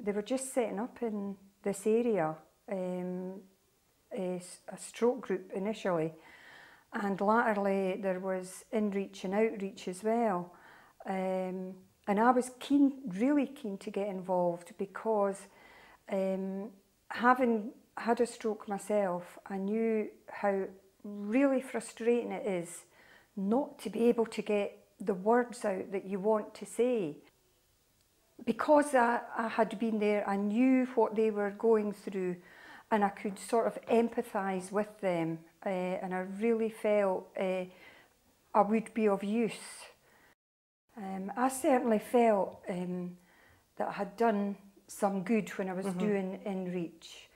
they were just setting up in this area, a stroke group initially, and latterly there was in-reach and outreach as well. And I was really keen to get involved because having had a stroke myself, I knew how really frustrating it is not to be able to get the words out that you want to say. Because I had been there, I knew what they were going through, and I could sort of empathise with them, and I really felt I would be of use. I certainly felt that I had done some good when I was doing in-reach,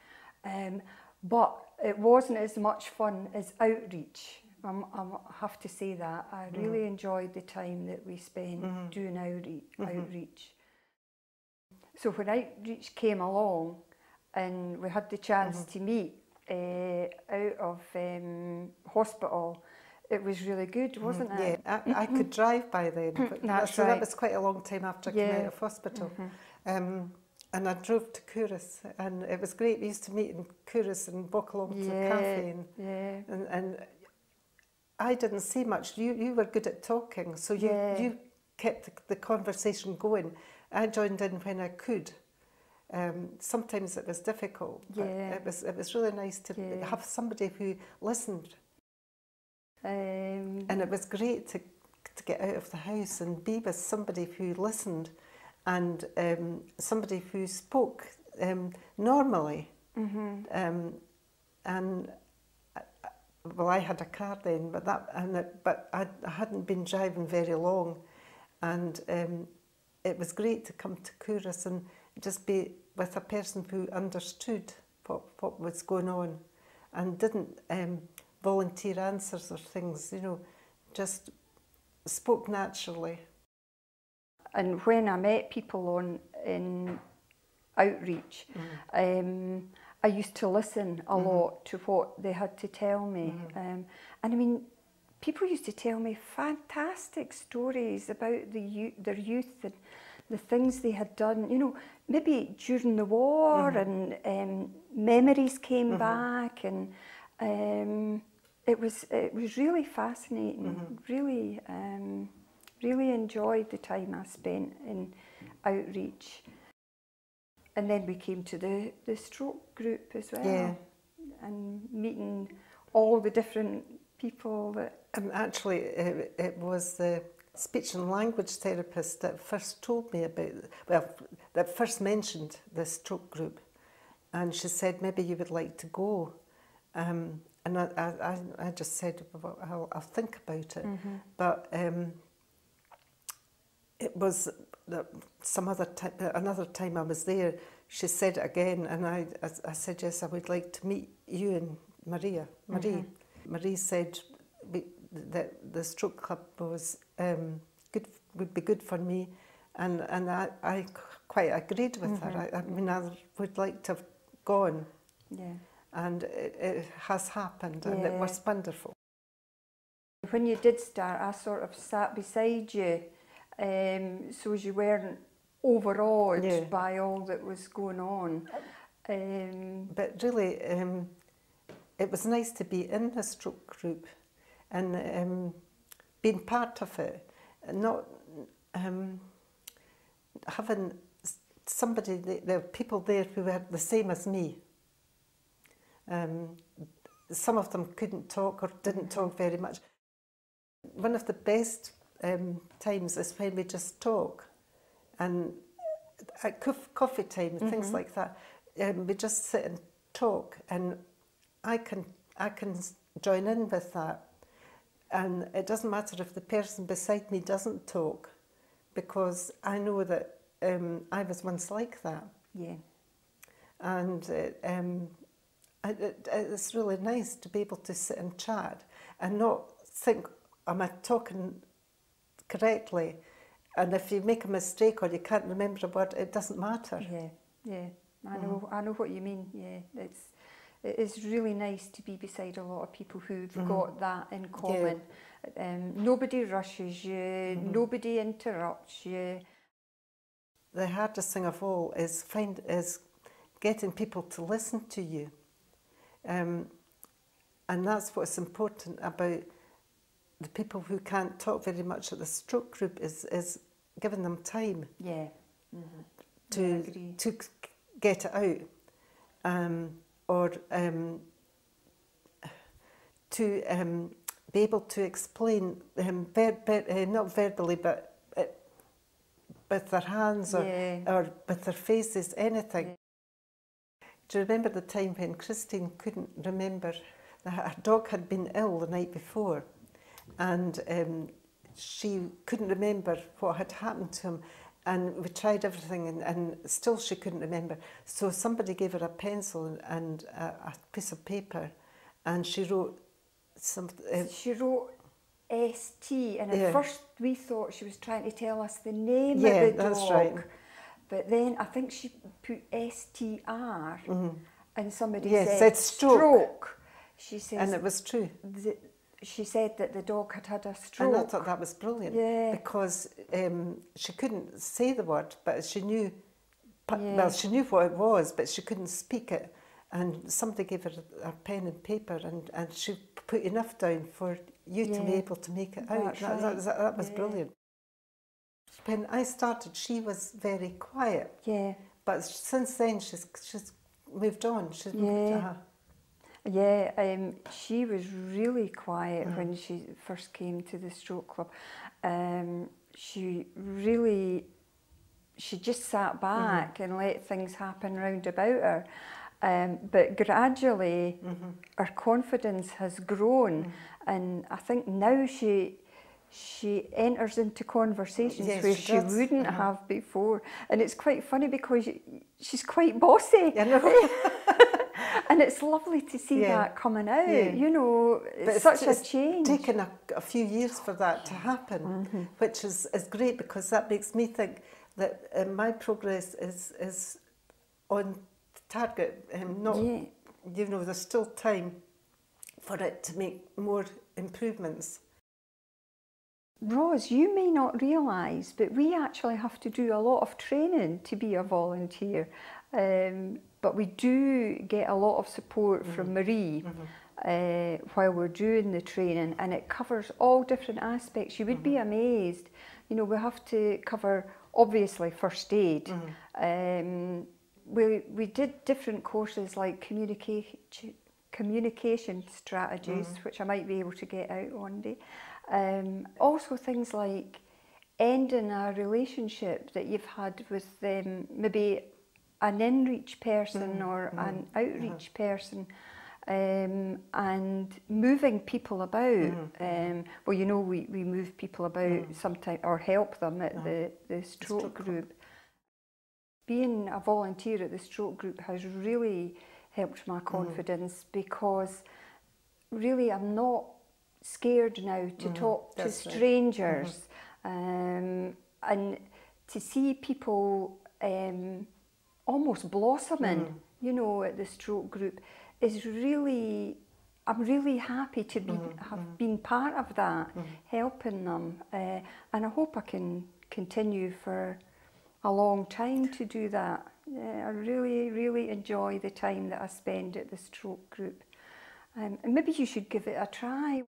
but it wasn't as much fun as outreach. I have to say that. I really enjoyed the time that we spent doing outreach. So when outreach came along and we had the chance to meet out of hospital, it was really good, wasn't it? Yeah, I could drive by then, but so that was quite a long time after I came out of hospital. And I drove to Couros, and it was great. We used to meet in Couros and walk along to the cafe. And I didn't say much. You were good at talking, so you kept the conversation going. I joined in when I could. Sometimes it was difficult, but it was really nice to have somebody who listened. And it was great to get out of the house and be with somebody who listened, and somebody who spoke normally. And well, I had a car then, but I hadn't been driving very long, and it was great to come to Couros and just be with a person who understood what was going on, and didn't volunteer answers or things, you know, just spoke naturally. And when I met people in outreach, I used to listen a lot to what they had to tell me. And I mean, people used to tell me fantastic stories about their youth and the things they had done, you know, maybe during the war, and memories came back, and it was really fascinating. Really enjoyed the time I spent in outreach. And then we came to the stroke group as well, and meeting all the different people that... Actually, it was the speech and language therapist that first told me about, well, that first mentioned the stroke group, and she said, maybe you would like to go. And I just said, well, I'll think about it. But it was another time I was there, she said it again, and I said, yes, I would like to meet you and Marie. Marie said that the stroke club was good, would be good for me, and I quite agreed with her. I mean, I would like to have gone, and it has happened, and it was wonderful. When you did start, I sort of sat beside you, so as you weren't overawed by all that was going on. But really, it was nice to be in the stroke group and being part of it, and not having somebody, there were people there who were the same as me. Some of them couldn't talk or didn't talk very much. One of the best times is when we just talk, and at coffee time, things like that, we just sit and talk, and I can join in with that, and it doesn't matter if the person beside me doesn't talk, because I know that I was once like that. And it's really nice to be able to sit and chat and not think, am I talking correctly? And if you make a mistake or you can't remember a word, it doesn't matter. I know what you mean. It is really nice to be beside a lot of people who've got that in common. Nobody rushes you, nobody interrupts you. the hardest thing of all is getting people to listen to you. And that's what's important about the people who can't talk very much at the stroke group, is giving them time to get it out, or to be able to explain, not verbally, but with their hands or with their faces, anything. Do you remember the time when Christine couldn't remember that her dog had been ill the night before, and she couldn't remember what had happened to him, and we tried everything and still she couldn't remember. So somebody gave her a pencil and a piece of paper, and she wrote something. She wrote ST, and at first we thought she was trying to tell us the name of the dog. That's right. But then I think she put STR, and somebody said stroke. She says, and it was true. She said that the dog had had a stroke. And I thought that was brilliant, because she couldn't say the word, but she knew, well, she knew what it was, but she couldn't speak it. And somebody gave her a pen and paper, and she put enough down for you to be able to make it out. That was brilliant. When I started, she was very quiet. Yeah. But since then, she's moved on. She's moved, she was really quiet when she first came to the stroke club. She just sat back and let things happen round about her. But gradually, her confidence has grown, and I think now she enters into conversations where she wouldn't have before. And it's quite funny because she's quite bossy. I know. And it's lovely to see that coming out, you know, it's such a change. It's taken a few years for that to happen, which is great, because that makes me think that my progress is on target, not, you know, there's still time for it to make more improvements. Ros, you may not realise, but we actually have to do a lot of training to be a volunteer. But we do get a lot of support from Marie while we're doing the training, and it covers all different aspects. You would be amazed. You know, we have to cover, obviously, first aid. We did different courses like communication strategies, which I might be able to get out one day. Also things like ending a relationship that you've had with maybe an in-reach person or an outreach person, and moving people about. Well, you know, we move people about sometimes, or help them at the stroke group. Being a volunteer at the stroke group has really helped my confidence, because really I'm not scared now to talk to strangers, and to see people almost blossoming, you know, at the stroke group is really, I'm really happy to be, have been part of that, helping them, and I hope I can continue for a long time to do that. I really, really enjoy the time that I spend at the stroke group, and maybe you should give it a try.